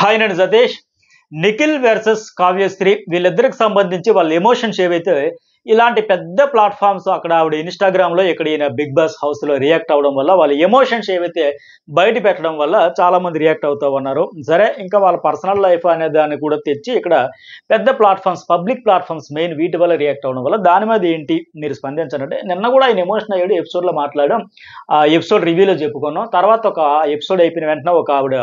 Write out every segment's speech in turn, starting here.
Hi నేను Satish. Nikhil versus Kavyasri వీళ్ళిద్దరికి సంబంధించి వాళ్ళ ఎమోషన్స్ ఏవైతే ఇలాంటి పెద్ద ప్లాట్ఫామ్స్ అక్కడ ఆవిడ ఇన్స్టాగ్రామ్లో ఇక్కడ ఈయన బిగ్ బాస్ హౌస్లో రియాక్ట్ అవ్వడం వల్ల వాళ్ళ ఎమోషన్స్ ఏవైతే బయట పెట్టడం వల్ల చాలా మంది రియాక్ట్ అవుతూ ఉన్నారు. సరే, ఇంకా వాళ్ళ పర్సనల్ లైఫ్ అనే దాన్ని కూడా తెచ్చి ఇక్కడ పెద్ద ప్లాట్ఫామ్స్, పబ్లిక్ ప్లాట్ఫామ్స్ మెయిన్ వీటి వల్ల రియాక్ట్ అవ్వడం వల్ల దాని మీద ఏంటి మీరు స్పందించండి. నిన్న కూడా ఆయన ఎమోషన్ అయ్యాడు, ఎపిసోడ్లో మాట్లాడడం, ఆ ఎపిసోడ్ రివ్యూలో చెప్పుకున్నాం. తర్వాత ఒక ఎపిసోడ్ అయిపోయిన వెంటనే ఒక ఆవిడ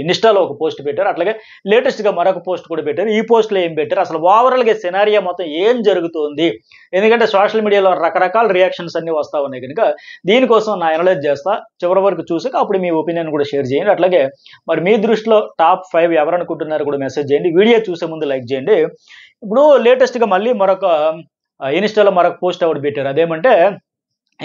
ఇన్స్టాలో ఒక పోస్ట్ పెట్టారు, అట్లాగే లేటెస్ట్గా మరొక పోస్ట్ కూడా పెట్టారు. ఈ పోస్ట్లో ఏం పెట్టారు, అసలు ఓవరాల్గా సినారియో మొత్తం ఏం జరుగుతుంది, ఎందుకంటే సోషల్ మీడియాలో రకరకాల రియాక్షన్స్ అన్నీ వస్తూ ఉన్నాయి కనుక దీనికోసం నా అనలైజ్ చేస్తా. చివరి వరకు చూసాక అప్పుడు మీ ఒపీనియన్ కూడా షేర్ చేయండి. అట్లాగే మరి మీ దృష్టిలో టాప్ 5 ఎవరు అనుకుంటున్నారు కూడా మెసేజ్ చేయండి. వీడియో చూసే ముందు లైక్ చేయండి. ఇప్పుడు లేటెస్ట్గా మళ్ళీ మరొక ఇన్స్టాలో మరొక పోస్ట్ ఎవరు పెట్టారు, అదేమంటే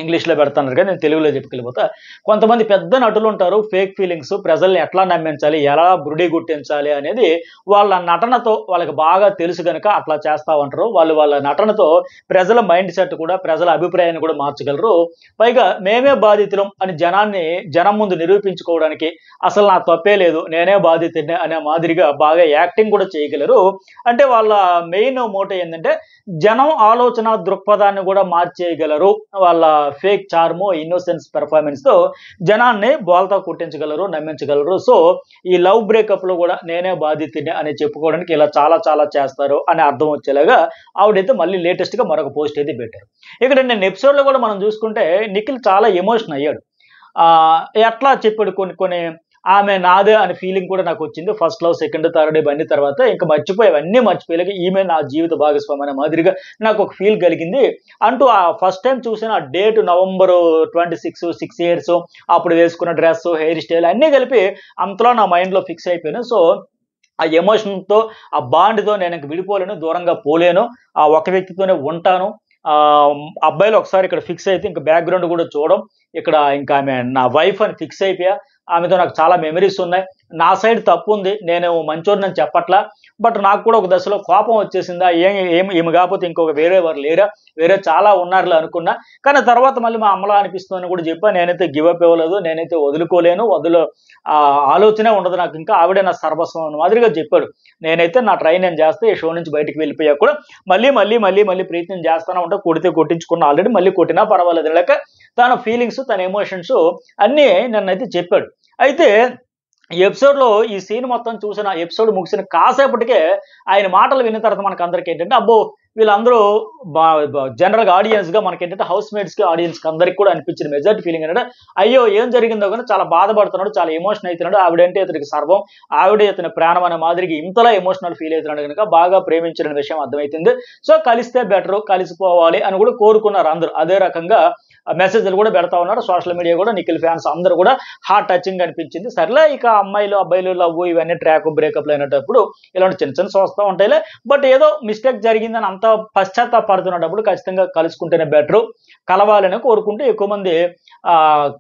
ఇంగ్లీష్లో పెడతాను కానీ నేను తెలుగులో చెప్పుకెళ్ళిపోతా. కొంతమంది పెద్ద నటులు ఉంటారు, ఫేక్ ఫీలింగ్స్, ప్రజల్ని ఎట్లా నమ్మించాలి, ఎలా బురుడి గుట్టించాలి అనేది వాళ్ళ నటనతో వాళ్ళకి బాగా తెలుసు కనుక అట్లా చేస్తూ ఉంటారు. వాళ్ళ నటనతో ప్రజల మైండ్ సెట్ కూడా, ప్రజల అభిప్రాయాన్ని కూడా మార్చగలరు. పైగా మేమే బాధితులం అని జనం ముందు నిరూపించుకోవడానికి అసలు నా తప్పే లేదు, నేనే బాధితుడిని అనే మాదిరిగా బాగా యాక్టింగ్ కూడా చేయగలరు. అంటే వాళ్ళ మెయిన్ మోటో ఏంటంటే జనం ఆలోచన దృక్పథాన్ని కూడా మార్చేయగలరు. వాళ్ళ ఫేక్ చార్మో, ఇన్నోసెన్స్ పెర్ఫార్మెన్స్ తో జనాన్ని బోల్తా కొట్టించగలరు, నమ్మించగలరు. సో ఈ లవ్ బ్రేకప్ లో కూడా నేనే బాధితుడిని అని చెప్పుకోవడానికి ఇలా చాలా చాలా చేస్తారు అని అర్థం వచ్చేలాగా ఆవిడైతే మళ్ళీ లేటెస్ట్ గా మరొక పోస్ట్ అయితే పెట్టారు. ఇక్కడ నేను ఎపిసోడ్ లో కూడా మనం చూసుకుంటే నిఖిల్ చాలా ఎమోషన్ అయ్యాడు. ఎట్లా చెప్పాడు, కొన్ని ఆమె నాదే అనే ఫీలింగ్ కూడా నాకు వచ్చింది. ఫస్ట్ లవ్, సెకండ్, థర్డ్ ఇవన్నీ తర్వాత ఇంకా అవన్నీ మర్చిపోయేలాగా ఈమె నా జీవిత భాగస్వామి అనే మాదిరిగా నాకు ఒక ఫీల్ కలిగింది అంటూ ఆ ఫస్ట్ టైం చూసిన ఆ డేట్ November 26, 6 years, అప్పుడు వేసుకున్న డ్రెస్, హెయిర్ స్టైల్ అన్నీ కలిపి అంతలో నా మైండ్లో ఫిక్స్ అయిపోయాను. సో ఆ ఎమోషన్తో, ఆ బాండ్తో నేను ఇంక విడిపోలేను, దూరంగా పోలేను, ఆ ఒక వ్యక్తితోనే ఉంటాను. అబ్బాయిలు ఒకసారి ఇక్కడ ఫిక్స్ అయితే ఇంకా బ్యాక్గ్రౌండ్ కూడా చూడడం, ఇక్కడ ఇంకా ఆమె నా వైఫ్ అని ఫిక్స్ అయిపోయా. ఆమెతో నాకు చాలా మెమరీస్ ఉన్నాయి. నా సైడ్ తప్పు ఉంది, నేను మంచోడిని చెప్పట్లా, బట్ నాకు కూడా ఒక దశలో కోపం వచ్చేసిందా, ఏమి కాకపోతే ఇంకొక వేరేవారు లేరా, వేరే చాలా ఉన్నారులే అనుకున్నా. కానీ తర్వాత మళ్ళీ మా అమ్మలా అనిపిస్తుందని కూడా చెప్పా. నేనైతే గివప్ ఇవ్వలేదు, నేనైతే వదులుకోలేను, ఆలోచనే ఉండదు నాకు, ఇంకా ఆవిడే నా సర్వస్వం అన్న మాదిరిగా చెప్పాడు. నేనైతే నా ట్రైన్ నేను చేస్తే ఈ షో నుంచి బయటికి వెళ్ళిపోయా కూడా మళ్ళీ ప్రయత్నం చేస్తానే ఉంటా, కొడితే కొట్టించుకున్నా, ఆల్రెడీ మళ్ళీ కొట్టినా పర్వాలేదు లేక తన ఫీలింగ్స్, తన ఎమోషన్స్ అన్నీ నన్నైతే చెప్పాడు. అయితే ఈ ఎపిసోడ్లో ఈ సీన్ మొత్తం చూసిన, ఎపిసోడ్ ముగిసిన కాసేపటికే ఆయన మాటలు విన్న తర్వాత మనకు అందరికీ ఏంటంటే అబ్బో వీళ్ళందరూ జనరల్గా ఆడియన్స్గా మనకేంటంటే హౌస్ మేట్స్కి, ఆడియన్స్కి అందరికి కూడా అనిపించిన మెజారిటీ ఫీలింగ్ ఏంటంటే అయ్యో ఏం జరిగిందో కానీ చాలా బాధపడుతున్నాడు, చాలా ఎమోషన్ అవుతున్నాడు, ఆవిడంటే ఇతనికి సర్వం, ఆవిడే ఇతని ప్రాణం అనే మాదిరికి ఇంతలా ఎమోషనల్ ఫీల్ అవుతున్నాడు కనుక బాగా ప్రేమించిన విషయం అర్థమవుతుంది. సో కలిస్తే బెటరు, కలిసిపోవాలి అని కూడా కోరుకున్నారు అందరూ. అదే రకంగా మెసేజ్లు కూడా పెడతా ఉన్నారు సోషల్ మీడియా కూడా. నిఖిల్ ఫ్యాన్స్ అందరూ కూడా హార్ట్ టచింగ్ అనిపించింది. సర్లే, ఇక అమ్మాయిలు అబ్బాయిలు లవ్ ఇవన్నీ ట్రాక్ బ్రేకప్లు అయినప్పుడు ఇలాంటి చిన్న వస్తూ ఉంటాయిలే, బట్ ఏదో మిస్టేక్ జరిగిందని అంత పశ్చాత్తాపడుతున్నప్పుడు ఖచ్చితంగా కలుసుకుంటేనే బెటరు, కలవాలని కోరుకుంటూ ఎక్కువ మంది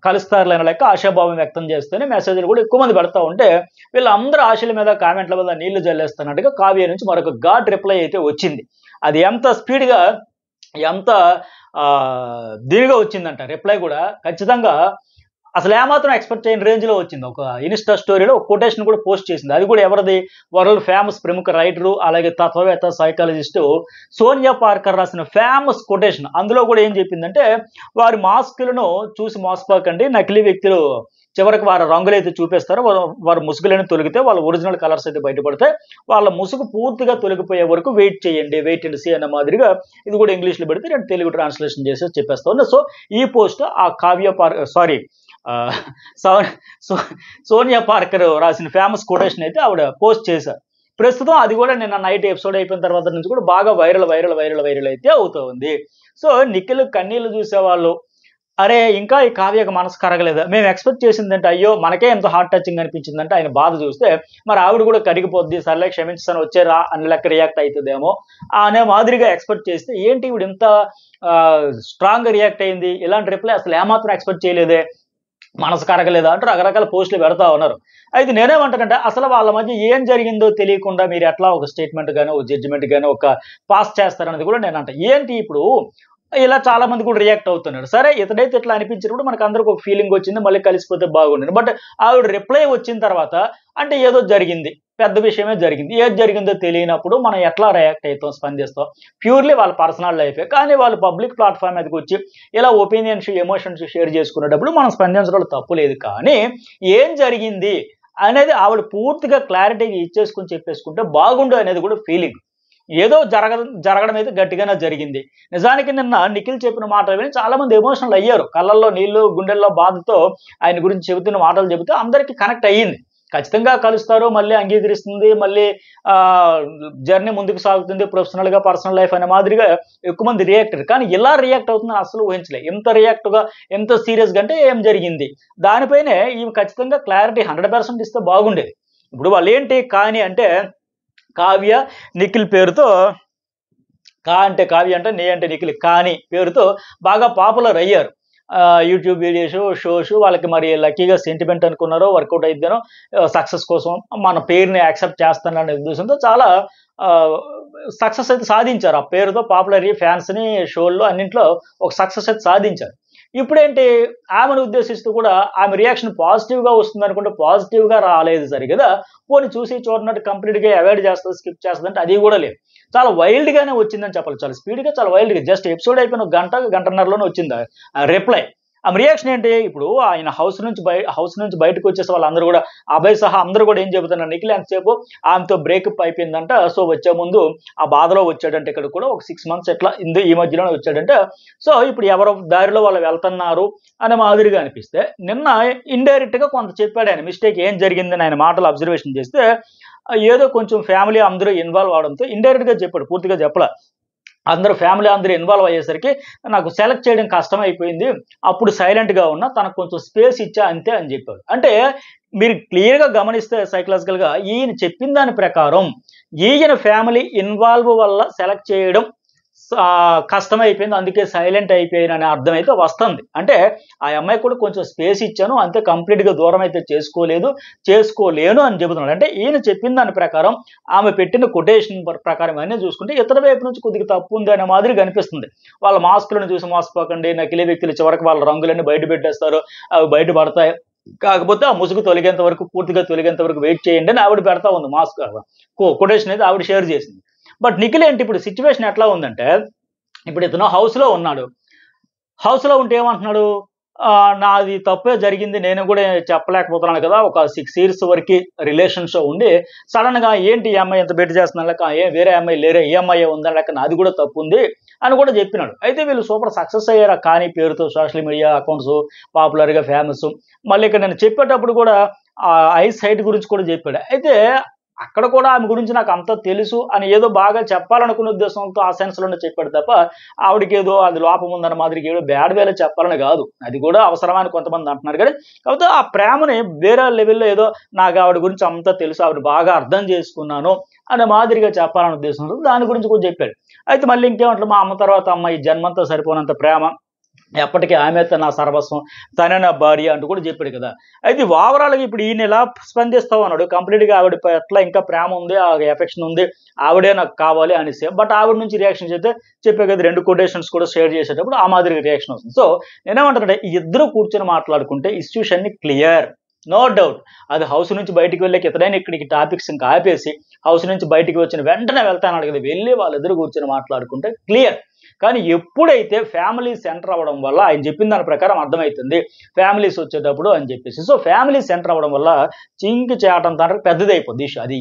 కలుస్తారులైన లెక్క ఆశాభావం వ్యక్తం చేస్తేనే మెసేజ్లు కూడా ఎక్కువ మంది పెడతా ఉంటే వీళ్ళందరూ ఆశల మీద, కామెంట్ల మీద నీళ్లు జల్లేస్తున్నట్టుగా కావ్య నుంచి మరొక ఘాట్ రిప్లై అయితే వచ్చింది. అది ఎంత స్పీడ్గా, ఎంత దీనిగా వచ్చిందంట రిప్లై కూడా, ఖచ్చితంగా అసలు ఏమాత్రం ఎక్స్పెక్ట్ చేయని రేంజ్లో వచ్చింది. ఒక ఇన్స్టా స్టోరీలో ఒక కొటేషన్ కూడా పోస్ట్ చేసింది. అది కూడా ఎవరిది, వరల్డ్ ఫేమస్ ప్రముఖ రైటరు అలాగే తత్వవేత్త, సైకాలజిస్టు సోనియా పార్కర్ రాసిన ఫేమస్ కొటేషన్. అందులో కూడా ఏం చెప్పిందంటే, వారి మాస్కులను చూసి మోసపోకండి, నకిలీ వ్యక్తులు చివరికి వారి రంగులు అయితే చూపిస్తారు, వారి ముసుగులను తొలగితే వాళ్ళ ఒరిజినల్ కలర్స్ అయితే బయటపడతాయి, వాళ్ళ ముసుగు పూర్తిగా తొలగిపోయే వరకు వెయిట్ చేయండి, వెయిట్ అండ్ సీ అన్న మాదిరిగా ఇది కూడా ఇంగ్లీష్లో పెడితే నేను తెలుగు ట్రాన్స్లేషన్ చేసి చెప్పేస్తా ఉన్నా. సో ఈ పోస్ట్ ఆ సోనియా పార్కర్ రాసిన ఫేమస్ కొటేషన్ అయితే ఆవిడ పోస్ట్ చేశారు. ప్రస్తుతం అది కూడా నిన్న నైట్ ఎపిసోడ్ అయిపోయిన తర్వాత నుంచి కూడా బాగా వైరల్ అయితే అవుతూ ఉంది. సో నిఖిల్ కన్నీళ్ళు చూసేవాళ్ళు, అరే ఇంకా ఈ కావ్యకు మనసు కరగలేదు, మేము ఎక్స్పెక్ట్ చేసిందంటే అయ్యో మనకే ఎంత హార్ట్ టచింగ్ అనిపించిందంటే ఆయన బాధ చూస్తే మరి ఆవిడ కూడా కరిగిపోద్ది, సర్లే క్షమించాను వచ్చారా అని లెక్క రియాక్ట్ అవుతుందేమో అనే మాదిరిగా ఎక్స్పెక్ట్ చేస్తే ఏంటి ఇవిడ ఇంత స్ట్రాంగ్గా రియాక్ట్ అయింది, ఇలాంటి రిప్లై అసలు ఏమాత్రం ఎక్స్పెక్ట్ చేయలేదే, మనసు కరగలేదా అంటూ రకరకాల పోస్టులు పెడతా ఉన్నారు. అయితే నేనేమంటానంటే అసలు వాళ్ళ మధ్య ఏం జరిగిందో తెలియకుండా మీరు ఎట్లా ఒక స్టేట్మెంట్ కానీ, ఒక జడ్జిమెంట్ కానీ ఒక పాస్ చేస్తారనేది కూడా నేను అంట. ఏంటి ఇప్పుడు ఇలా చాలా మంది కూడా రియాక్ట్ అవుతున్నారు. సరే ఇతడైతే ఇట్లా అనిపించినప్పుడు మనకు అందరికి ఒక ఫీలింగ్ వచ్చింది. మళ్ళీ కలిసిపోతే బాగుండేది. బట్ ఆవిడ రిప్లై వచ్చిన తర్వాత అంటే ఏదో జరిగింది. పెద్ద విషయమే జరిగింది. ఏది జరిగిందో తెలియనప్పుడు మనం ఎట్లా రియాక్ట్ అవుతాం, స్పందిస్తాం? ప్యూర్‌లీ వాళ్ళ పర్సనల్ లైఫే. కానీ వాళ్ళు పబ్లిక్ ప్లాట్‌ఫార్మ్ మీదకొచ్చి ఇలా ఒపీనియన్స్, ఎమోషన్స్ షేర్ చేసుకునేటప్పుడు మనం స్పందించడంలో తప్పు లేదు. కానీ ఏం జరిగింది అనేది ఆవిడ పూర్తిగా క్లారిటీగా ఇచ్చేసుకొని చెప్పేసుకుంటే బాగుండు అనేది కూడా ఫీలింగ్. ఏదో జరగడం అయితే గట్టిగానే జరిగింది. నిజానికి నిన్న నిఖిల్ చెప్పిన మాటలు విని చాలా మంది ఎమోషనల్ అయ్యారు. కళ్ళల్లో నీళ్లు, గుండెల్లో బాధతో ఆయన గురించి చెబుతున్న మాటలు చెబితే అందరికీ కనెక్ట్ అయ్యింది. ఖచ్చితంగా కలుస్తారు, మళ్ళీ అంగీకరిస్తుంది, మళ్ళీ జర్నీ ముందుకు సాగుతుంది ప్రొఫెషనల్‌గా, పర్సనల్ లైఫ్ అనే మాదిరిగా ఎక్కువ మంది రియాక్ట్ అయ్యారు. కానీ ఇలా రియాక్ట్ అవుతుందని అస్సలు ఊహించలే. ఇంత రియాక్ట్‌గా, ఎంత సీరియస్‌గా అంటే ఏం జరిగింది? దానిపైనే ఈమె ఖచ్చితంగా క్లారిటీ 100% ఇస్తే బాగుండేది. ఇప్పుడు వాళ్ళేంటి కానీ అంటే కావ్య, నిఖిల్ పేరుతో అంటే కావ్య అంటే, నీ అంటే నిఖిల్ కాని పేరుతో బాగా పాపులర్ అయ్యారు. యూట్యూబ్ వీడియోస్, షోస్ వాళ్ళకి మరి లక్కీగా సెంటిమెంట్ అనుకున్నారో, వర్కౌట్ అయిద్దేనో సక్సెస్ కోసం మన పేరుని యాక్సెప్ట్ చేస్తాననే ఉద్దేశంతో చాలా సక్సెస్ అయితే సాధించారు. ఆ పేరుతో పాపులర్ అయ్యి ఫ్యాన్స్‌ని షోల్లో అన్నింట్లో ఒక సక్సెస్ అయితే సాధించారు. ఇప్పుడేంటి ఆమెను ఉద్దేశిస్తూ కూడా ఆమె రియాక్షన్ పాజిటివ్‌గా వస్తుందనుకుంటే పాజిటివ్‌గా రాలేదు సరిగదా! పోనీ చూసి చూడనట్టు కంప్లీట్‌గా అవాయిడ్ చేస్తది, స్కిప్ చేస్తదంటే అది కూడా లేదు. చాలా వైల్డ్‌గానే వచ్చిందని చెప్పాలి. చాలా స్పీడ్‌గా, చాలా వైల్డ్‌గా జస్ట్ ఎపిసోడ్ అయిపోయిన ఒక గంట, గంటన్నరలోనే వచ్చింది ఆ రిప్లై. ఆమె రియాక్షన్ ఏంటి? ఇప్పుడు ఆయన హౌస్ నుంచి బయటకొచ్చేసి వాళ్ళందరూ గూడా అభయ్ సహా అందరూ గూడా ఏం చెబుతున్నారు? నిఖిల్ ఎంతసేపు ఆమెతో బ్రేకప్ అయిపోయిందంట. సో, వచ్చే ముందు ఆ బాధలో వచ్చాడంట ఇక్కడికి కూడా. ఒక 6 మంత్స్ ఎట్లా ఈ మధ్యలోనే వచ్చాడంట. సో, ఇప్పుడు ఎవరో దారిలో వాళ్ళు వెళ్తన్నారు అనే మాదిరిగా అనిపిస్తే, నిన్న ఇండైరెక్ట్‌గా కొంత చెప్పాడాయన. మిస్టేక్ ఏం జరిగిందని ఆయన మాటలు అబ్జర్వేషన్ చేస్తే, ఏదో కొంచెం ఫ్యామిలీ అందరూ ఇన్వాల్వ్ అవ్వడంతో ఇండైరెక్ట్‌గా చెప్పాడు. పూర్తిగా చెప్పలా. అందరూ ఫ్యామిలీ అందరూ ఇన్వాల్వ్ అయ్యేసరికి నాకు సెలెక్ట్ చేయడం కష్టమైపోయింది. అప్పుడు సైలెంట్‌గా ఉన్నా. తనకు కొంచెం స్పేస్ ఇచ్చా అంతే అని చెప్పాడు. అంటే మీరు క్లియర్‌గా గమనిస్తే సైకలాజికల్‌గా ఈయన చెప్పిన దాని ప్రకారం ఈయన ఫ్యామిలీ ఇన్వాల్వ్ వల్ల సెలెక్ట్ చేయడం కష్టమైపోయింది. అందుకే సైలెంట్ అయిపోయాననే అర్థం అయితే వస్తుంది. అంటే ఆ అమ్మాయికి కూడా కొంచెం స్పేస్ ఇచ్చాను. అంతే కంప్లీట్‌గా దూరం అయితే చేసుకోలేను అని చెబుతున్నాడు. అంటే ఈయన చెప్పిన దాని ప్రకారం ఆమె పెట్టిన కొటేషన్ ప్రకారం ఇవన్నీ చూసుకుంటే ఇతని వైపు నుంచి కొద్దిగా తప్పు ఉంది అనే మాదిరిగా అనిపిస్తుంది. వాళ్ళ మాస్కులను చూసి మోసపోకండి. నకిలీ వ్యక్తులు చివరికి వాళ్ళ రంగులన్నీ బయట పెట్టేస్తారు. అవి బయటపడతాయి. కాకపోతే ఆ ముసుగు తొలగేంత వరకు, పూర్తిగా తొలగేంత వరకు వెయిట్ చేయండి అని ఆవిడ పెడతా ఉంది మాస్క్ కొటేషన్ అయితే ఆవిడ షేర్ చేసింది. బట్ నిఖిల్ ఏంటి ఇప్పుడు సిట్యుయేషన్ ఎట్లా ఉందంటే, ఇప్పుడు ఇతను హౌస్‌లో ఉన్నాడు. హౌస్‌లో ఉంటే ఏమంటున్నాడు? నాది తప్పే జరిగింది. నేను కూడా చెప్పలేకపోతున్నాను కదా! ఒక 6 ఇయర్స్ వరకి రిలేషన్స్‌లో ఉండి సడెన్‌గా ఏంటి ఈ అమ్మాయి ఇంత బెట్ చేస్తుంది లెక్క, వేరే అమ్మాయి లేరే ఈ అమ్మాయే ఉందా లెక్క నాది కూడా తప్పుంది అని కూడా చెప్పినాడు. అయితే వీళ్ళు సూపర్ సక్సెస్ అయ్యారు. ఆ కాని పేరుతో సోషల్ మీడియా అకౌంట్స్ పాపులర్‌గా ఫేమస్. మళ్ళీ ఇక్కడ నేను చెప్పేటప్పుడు కూడా ఐ సైట్ గురించి కూడా చెప్పాడు. అయితే అక్కడ కూడా ఆమె గురించి నాకు అంతా తెలుసు అని ఏదో బాగా చెప్పాలనుకునే ఉద్దేశంతో ఆ సెన్స్‌లోనే చెప్పాడు తప్ప, ఆవిడకేదో అది లోపం ఉందన్న మాదిరిగా ఏదో బ్యాడ్ వేలో చెప్పాలని కాదు. అది కూడా అవసరమా అని కొంతమంది అంటున్నారు కానీ, కాకపోతే ఆ ప్రేమని వేరే లెవెల్‌లో ఏదో నాకు ఆవిడ గురించి అంతా తెలుసు, ఆవిడ బాగా అర్థం చేసుకున్నాను అనే మాదిరిగా చెప్పాలనే ఉద్దేశంతో దాని గురించి కూడా చెప్పాడు. అయితే మళ్ళీ ఇంకేమంటాడు, మా అమ్మ తర్వాత అమ్మ ఈ జన్మంతా సరిపోనంత ప్రేమ. ఎప్పటికీ ఆమెతో నా సర్వస్వం, తనే నా భార్య అంటూ కూడా చెప్పాడు కదా! అయితే ఓవరాల్‌గా ఇప్పుడు ఈయన ఎలా స్పందిస్తావు అన్నాడు. కంప్లీట్‌గా ఆవిడ పట్ల ఇంకా ప్రేమ ఉంది, ఆ ఎఫెక్షన్ ఉంది. ఆవిడే నాకు కావాలి అనేసి. బట్ ఆవిడ నుంచి రియాక్షన్స్ అయితే చెప్పా కదా! 2 కొటేషన్స్ కూడా షేర్ చేసేటప్పుడు ఆ మాదిరిగా రియాక్షన్ వస్తుంది. సో, నేనేమంటానంటే ఈ ఇద్దరు కూర్చొని మాట్లాడుకుంటే ఇష్యూస్ అన్నీ క్లియర్. No doubt. అది హౌస్ నుంచి బయటికి వెళ్ళాక ఇతడైనా ఇక్కడికి టాపిక్స్ ఇంకా ఆపేసి, హౌస్ నుంచి బయటికి వచ్చిన వెంటనే వెళ్తానన్నాడు కదా! వెళ్ళి వాళ్ళిద్దరూ కూర్చొని మాట్లాడుకుంటే క్లియర్. కానీ ఎప్పుడైతే ఫ్యామిలీ సెంటర్ అవ్వడం వల్ల ఆయన చెప్పిన దాని ప్రకారం అర్థమైతుంది. ఫ్యామిలీస్ వచ్చేటప్పుడు అని చెప్పేసి. సో, ఫ్యామిలీ సెంటర్ అవ్వడం వల్ల చింకి చేటం తండ్రి పెద్దదైపోద్ది ఇష్యూ. అది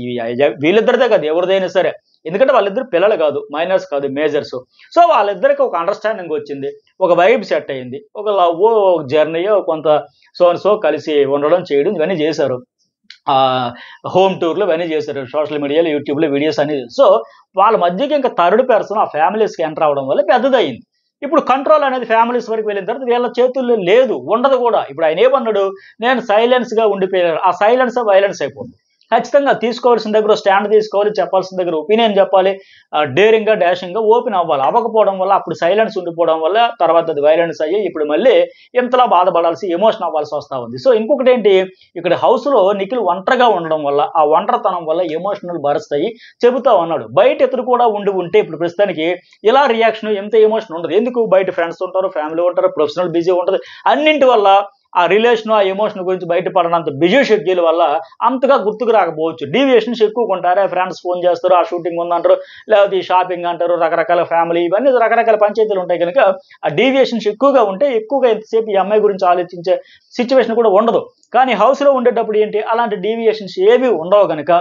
వీళ్ళిద్దరిదే కాదు ఎవరిదైనా సరే. ఎందుకంటే వాళ్ళిద్దరు పిల్లలు కాదు. మైనర్స్ కాదు, మేజర్స్. సో, వాళ్ళిద్దరికి ఒక అండర్‌స్టాండింగ్ వచ్చింది. ఒక వైబ్ సెట్ అయింది. ఒక లవ్వో, ఒక జర్నీయో కొంత సో అండ్ సో కలిసి ఉండడం, చేయడం ఇవన్నీ చేశారు. హోమ్ టూర్‌లు ఇవన్నీ చేశారు. సోషల్ మీడియాలో, యూట్యూబ్‌లో వీడియోస్ అన్నీ. సో, వాళ్ళ మధ్యకి ఇంకా థర్డ్ పర్సన్ ఆ ఫ్యామిలీస్‌కి ఎంటర్ అవ్వడం వల్ల పెద్దదయింది. ఇప్పుడు కంట్రోల్ అనేది ఫ్యామిలీస్ వరకు వెళ్ళిన తర్వాత వీళ్ళ చేతుల్లో లేదు. ఉండదు కూడా. ఇప్పుడు ఆయన ఏమన్నాడు? నేను సైలెన్స్‌గా ఉండిపోయాను. ఆ సైలెన్స్ వైలెన్స్ అయిపోతుంది. ఖచ్చితంగా తీసుకోవాల్సిన దగ్గర స్టాండ్ తీసుకోవాలి, చెప్పాల్సిన దగ్గర ఒపీనియన్ చెప్పాలి, డేరింగ్గా డాషింగ్గా ఓపెన్ అవ్వాలి. అవ్వకపోవడం వల్ల అప్పుడు సైలెన్స్ ఉండిపోవడం వల్ల తర్వాత అది వైలెన్స్ అయ్యి ఇప్పుడు మళ్ళీ ఇంతలా బాధపడాల్సి ఎమోషన్ అవ్వాల్సి వస్తూ ఉంది. సో ఇంకొకటి ఏంటి, ఇక్కడ హౌస్లో నిఖిల్ ఒంటరిగా ఉండడం వల్ల ఆ ఒంటరితనం వల్ల ఎమోషనల్ బరస్ట్ అయ్యి చెబుతా ఉన్నాడు. బయట ఇతరు కూడా ఉంటే ఇప్పుడు ప్రస్తుతానికి ఇలా రియాక్షన్ ఎంత ఎమోషన్ ఉండదు. ఎందుకు, బయట ఫ్రెండ్స్ ఉంటారు, ఫ్యామిలీ ఉంటారు, ప్రొఫెషనల్ బిజీ ఉంటుంది. అన్నింటి వల్ల ఆ రిలేషన్ ఆ ఎమోషన్ గురించి బయటపడనంత బిజీ షెడ్యూల్ వల్ల అంతగా గుర్తుకు రాకపోవచ్చు. డీవియేషన్స్ ఎక్కువగా ఉంటారు. ఫ్రెండ్స్ ఫోన్ చేస్తారు, ఆ షూటింగ్ ఉందంటారు, లేకపోతే ఈ షాపింగ్ అంటారు, రకరకాల ఫ్యామిలీ ఇవన్నీ రకరకాల పంచాయతీలు ఉంటాయి కనుక ఆ డీవియేషన్స్ ఎక్కువగా ఉంటే ఎక్కువగా ఎంతసేపు ఈ అమ్మాయి గురించి ఆలోచించే సిచ్యువేషన్ కూడా ఉండదు. కానీ హౌస్లో ఉండేటప్పుడు ఏంటి, అలాంటి డీవియేషన్స్ ఏవి ఉండవు కనుక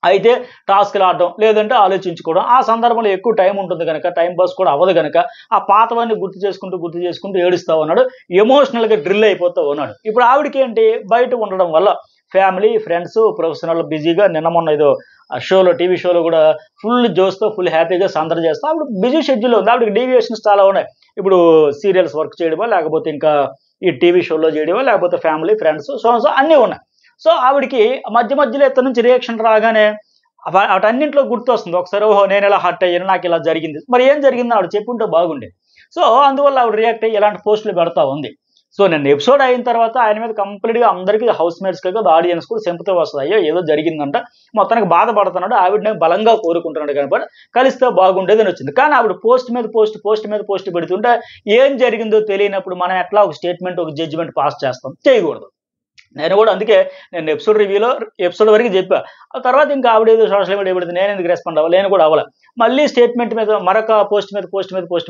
అయితే టాస్క్లు ఆడడం లేదంటే ఆలోచించుకోవడం, ఆ సందర్భంలో ఎక్కువ టైం ఉంటుంది కనుక టైం పాస్ కూడా అవ్వదు కనుక ఆ పాతవన్నీ గుర్తు చేసుకుంటూ ఏడుస్తూ ఉన్నాడు, ఎమోషనల్గా డ్రిల్ అయిపోతూ ఉన్నాడు. ఇప్పుడు ఆవిడకి ఏంటి, బయట ఉండడం వల్ల ఫ్యామిలీ ఫ్రెండ్స్ ప్రొఫెషనల్ బిజీగా నిన్న మొన్న ఏదో షోలో టీవీ షోలో కూడా ఫుల్ జోస్తో ఫుల్ హ్యాపీగా సందడి చేస్తూ ఆవిడ బిజీ షెడ్యూల్ ఉంది. ఆవిడకి డీవియేషన్స్ చాలా ఉన్నాయి. ఇప్పుడు సీరియల్స్ వర్క్ చేయడమో లేకపోతే ఇంకా ఈ టీవీ షోలో చేయడమో లేకపోతే ఫ్యామిలీ ఫ్రెండ్స్ సో అన్నీ ఉన్నాయి. సో ఆవిడికి మధ్యలో ఇతని నుంచి రియాక్షన్ రాగానే వాటన్నింటిలో గుర్తు వస్తుంది. ఒకసారి ఓహో నేను ఇలా హర్ట్ అయ్యాను, నాకు ఇలా జరిగింది, మరి ఏం జరిగిందో ఆవిడ చెప్పుంటే బాగుండేది. సో అందువల్ల ఆవిడ రియాక్ట్ అయ్యి ఇలాంటి పోస్టులు పెడతా ఉంది. సో నేను ఎపిసోడ్ అయిన తర్వాత ఆయన మీద కంప్లీట్గా అందరికీ హౌస్ మేట్స్కి కాదు ఆడియన్స్ కూడా సింపతి వస్తుంది. అయ్యో ఏదో జరిగిందంట, మొత్తానికి బాధపడుతున్నాడు, ఆవిడని బలంగా కోరుకుంటున్నాడు కనుక కలిస్తే బాగుండేది అని వచ్చింది. కానీ ఆవిడ పోస్ట్ మీద పోస్ట్ పెడుతుంటే ఏం జరిగిందో తెలియనప్పుడు మనం ఎట్లా ఒక స్టేట్మెంట్ ఒక జడ్జిమెంట్ పాస్ చేస్తాం, చేయకూడదు. నేను కూడా అందుకే నేను ఎపిసోడ్ వరకు చెప్పా. ఆ తర్వాత ఇంకా ఆవిడ ఏదో సోషల్ మీడియా పెడితే నేను ఎందుకు రెస్పాండ్ అవ్వాలి, నేను కూడా అవ్వాలి. మళ్ళీ స్టేట్మెంట్ మీద మరొక పోస్ట్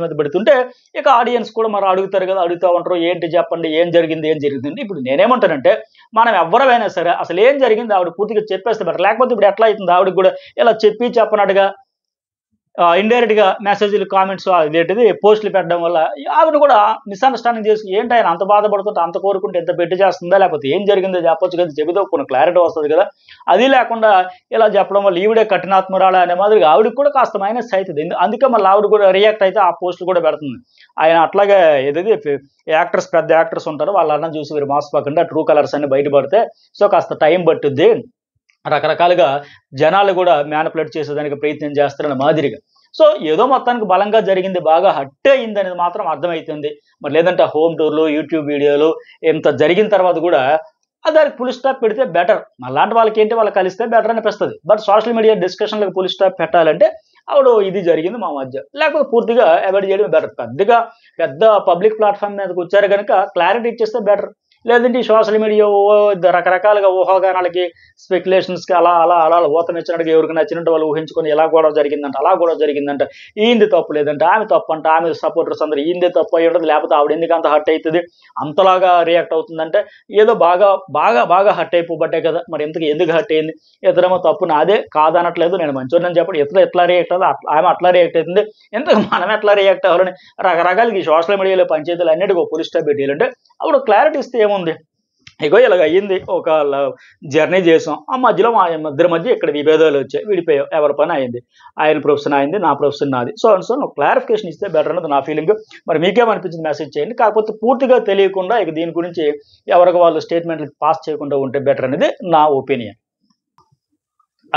మీద పెడుతుంటే ఇక ఆడియన్స్ కూడా మరి అడుగుతారు కదా, అడుగుతూ ఉంటారు ఏంటి చెప్పండి, ఏం జరిగింది. ఇప్పుడు నేనేమంటానంటే మనం ఎవరైనా సరే అసలు ఏం జరిగింది ఆవిడ పూర్తిగా చెప్పేస్తే బెటర్. లేకపోతే ఇప్పుడు ఎట్లా అవుతుంది, ఆవిడకి కూడా ఇలా చెప్పనట్టుగా ఇండైరెక్ట్గా మెసేజ్లు కామెంట్స్ అదేంటిది పోస్టులు పెట్టడం వల్ల ఆవిడ కూడా మిస్అండర్స్టాండింగ్ చేసి ఏంటి ఆయన అంత బాధపడుతుంటే అంత కోరుకుంటే ఎంత పెట్టి చేస్తుందా, లేకపోతే ఏం జరిగిందో చెప్పొచ్చు కదా, చెబితే కొన్ని క్లారిటీ వస్తుంది కదా. అది లేకుండా ఇలా చెప్పడం వల్ల ఈవిడే కఠినాత్మరాల అనే మాదిరిగా ఆవిడకి కూడా కాస్త మైనస్ అవుతుంది. అందుకే మళ్ళీ ఆవిడ కూడా రియాక్ట్ అయితే ఆ పోస్టులు కూడా పెడుతుంది. ఆయన అట్లాగే ఏదైతే పెద్ద యాక్టర్స్ ఉంటారో వాళ్ళ అన్నం చూసి మీరు మాసిపోకుండా ట్రూ కలర్స్ అన్ని బయటపడితే సో కాస్త టైం పట్టుద్ది, రకరకాలుగా జనాలు కూడా మ్యానిపులేట్ చేసేదానికి ప్రయత్నం చేస్తారని మాదిరిగా. సో ఏదో మొత్తానికి బలంగా జరిగింది, బాగా హట్ అయింది అనేది మాత్రం అర్థమవుతుంది. మరి లేదంటే హోమ్ టూర్లు యూట్యూబ్ వీడియోలు ఇంత జరిగిన తర్వాత కూడా దానికి ఫుల్ స్టాప్ పెడితే బెటర్. అలాంటి వాళ్ళకి ఏంటి, వాళ్ళు కలిస్తే బెటర్ అనిపిస్తుంది. బట్ సోషల్ మీడియా డిస్కషన్లకు ఫుల్ స్టాప్ పెట్టాలంటే ఆవిడ ఇది జరిగింది మా మధ్య, లేకపోతే పూర్తిగా అవాయిడ్ చేయడం బెటర్. పెద్ద పబ్లిక్ ప్లాట్ఫామ్ మీదకి వచ్చారు కనుక క్లారిటీ ఇచ్చేస్తే బెటర్. లేదంటే ఈ సోషల్ మీడియా రకరకాలుగా ఊహాగానాలకి స్పెక్యులేషన్స్కి అలా ఊతనిచ్చినట్టుగా ఎవరికి నచ్చినట్టు వాళ్ళు ఊహించుకొని ఇలా గొడవ జరిగిందంట, ఈంది తప్పు లేదంటే ఆమె తప్పు అంట, ఆమె సపోర్టర్స్ అందరూ ఈందే తప్పు అయ్యి ఉండదు, లేకపోతే ఆవిడ ఎందుకు అంత హర్ట్ అవుతుంది, అంతలాగా రియాక్ట్ అవుతుందంటే ఏదో బాగా హర్ట్ అయిపోబట్టే కదా. మరి ఎందుకు హర్ట్ అయింది, ఇతరేమో తప్పు నాదే కాదనట్లేదు, నేను మంచోడని చెప్పడం, ఇతరులు ఎట్లా రియాక్ట్ అవ్వాలి, ఆమె అట్లా రియాక్ట్ అవుతుంది, ఎందుకు మనం ఎట్లా రియాక్ట్ అవ్వాలని రకరకాలకి ఈ సోషల్ మీడియాలో పంచాయతీలు అన్నిటికీ ఫుల్ స్టాప్ పెట్టాలంటే ఆవిడ క్లారిటీ ఇస్తే ఏముంది, ఇగో ఇలాగ అయ్యింది, ఒక జర్నీ చేసాం, ఆ మధ్యలో మా ఇద్దరి మధ్య ఇక్కడ విభేదాలు వచ్చాయి, విడిపోయాం, ఎవరి పని అయింది, ఆయన ప్రొఫెషన్ అయింది, నా ప్రొఫెషన్ నాది, సో క్లారిఫికేషన్ ఇస్తే బెటర్ అన్నది నా ఫీలింగ్. మరి మీకేమనిపించింది మెసేజ్ చేయండి. కాకపోతే పూర్తిగా తెలియకుండా ఇక దీని గురించి ఎవరికి వాళ్ళు స్టేట్మెంట్లు పాస్ చేయకుండా ఉంటే బెటర్ అనేది నా ఒపీనియన్.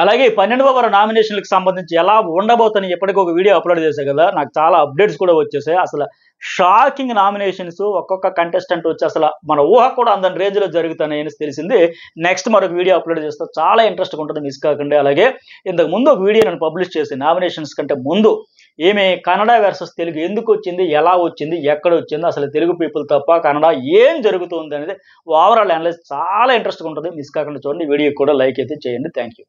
అలాగే 12వ వార నామినేషన్లకు సంబంధించి ఎలా ఉండబోతని ఎప్పటికీ ఒక వీడియో అప్లోడ్ చేశాను కదా, నాకు చాలా అప్డేట్స్ కూడా వచ్చేసాయి. అసలు షాకింగ్ నామినేషన్స్, ఒక్కొక్క కంటెస్టెంట్ వచ్చి అసలు మన ఊహ కూడా అందని రేంజ్లో జరుగుతాయని తెలిసింది. నెక్స్ట్ మరొక వీడియో అప్లోడ్ చేస్తే చాలా ఇంట్రెస్ట్గా ఉంటుంది, మిస్ కాకండి. అలాగే ఇంతకు ముందు ఒక వీడియో నేను పబ్లిష్ చేసి నామినేషన్స్ కంటే ముందు కన్నడ వర్సెస్ తెలుగు ఎందుకు వచ్చింది, ఎలా వచ్చింది, ఎక్కడ వచ్చింది, అసలు తెలుగు పీపుల్ తప్ప కన్నడ ఏం జరుగుతుంది అనేది ఓవరాల్ అనలైజ్ చాలా ఇంట్రెస్ట్గా ఉంటుంది, మిస్ కాకుండా చూడండి. వీడియో కూడా లైక్ అయితే చేయండి. Thank you.